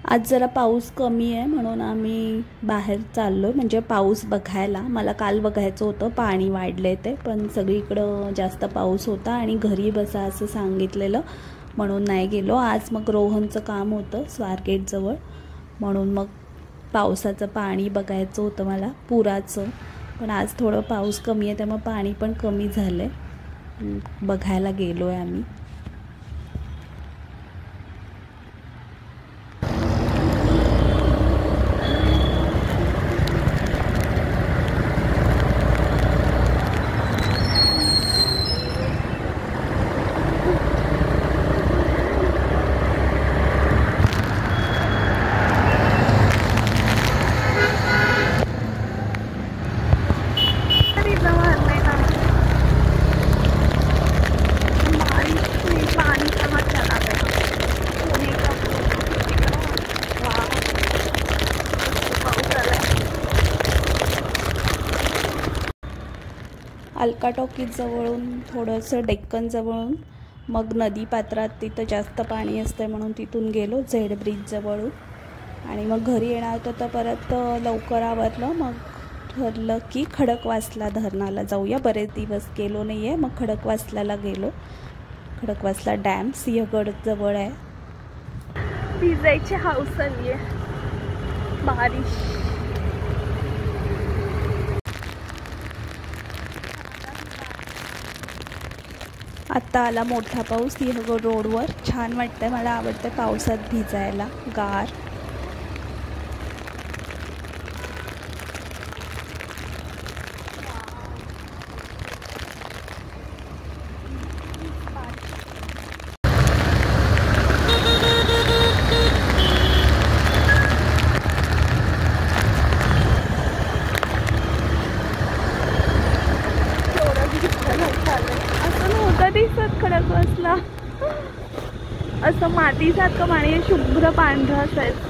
आज जरा पाऊस कमी आहे म्हणून आम्ही बाहेर चाललो म्हणजे पाऊस बघायला। मला काल बघायचं होतं पाणी वाढले ते, पण सगळीकडे जास्त पाऊस होता आणि घरी बसा असं सांगितलेलं म्हणून नाही गेलो। आज मग रोहनचं काम होतं स्वारगेट जवळ, म्हणून मग पावसाचं पाणी बघायचं होतं मला, पुराचं। पण आज थोडं पाऊस कमी आहे त्यामुळे पाणी पण कमी झालंय, बघायला गेलोय आम्ही। अलका टॉकीज जवळून थोडंसं डेक्कन जवळून मग नदी पात्रात तिथं जास्त पाणी असतं म्हणून तिथून गेलो झेड ब्रिज जवळून, आणि मग घरी येणार होतं तर परत लवकर आवरलं। मग ठरलं की खडकवासला धरणाला जाऊया, बरेच दिवस गेलो नाही आहे। मग खडकवासल्याला गेलो। खडकवासला डॅम सिंहगड जवळ आहे। भिजायची हौस आली आहे, बारिश। आत्ता आला मोठा पाऊस सिंहगड रोडवर, छान वाटतंय, मला आवडतं पावसात भिजायला, गार। दिसत खडकवासला असं मातीसारखं पाणी, शुभ्र पांढरं असायचं।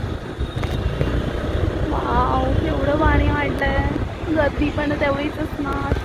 वाव, केवढं पाणी वाढलंय, गर्दी पण तेवढीच असणार।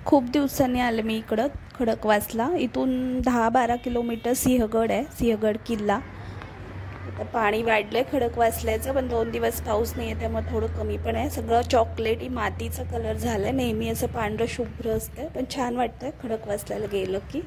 खूप दिवसांनी आले मी इकडं खडकवासला। इथून 10-12 किलोमीटर सिंहगड आहे, सिंहगड किल्ला। आता पाणी वाढलंय खडकवासल्याचं, पण 2 दिवस पाऊस नाही आहे त्यामुळे थोडं कमी पण आहे। सगळं चॉकलेटी मातीचा कलर झालाय, नेहमी असं पांढरं शुभ्र असतं, पण छान वाटतंय खडकवासल्याला गेलं की।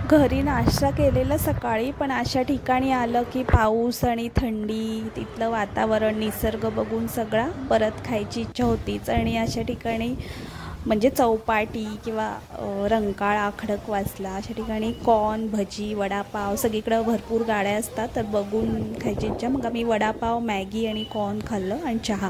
घरी नाश्ता केलेला सकाळी, पण अशा ठिकाणी आलं की पाऊस आणि थंडी, तिथलं वातावरण, निसर्ग बघून सगळा परत खायची इच्छा होतीच। आणि अशा ठिकाणी म्हणजे चौपाटी किंवा रंकाळा, खडकवासला अशा ठिकाणी कॉर्न, भजी, वडापाव सगळीकडं भरपूर गाड्या असतात, तर बघून खायची इच्छा। मग आम्ही वडापाव, मॅगी आणि कॉर्न खाल्लं आणि चहा।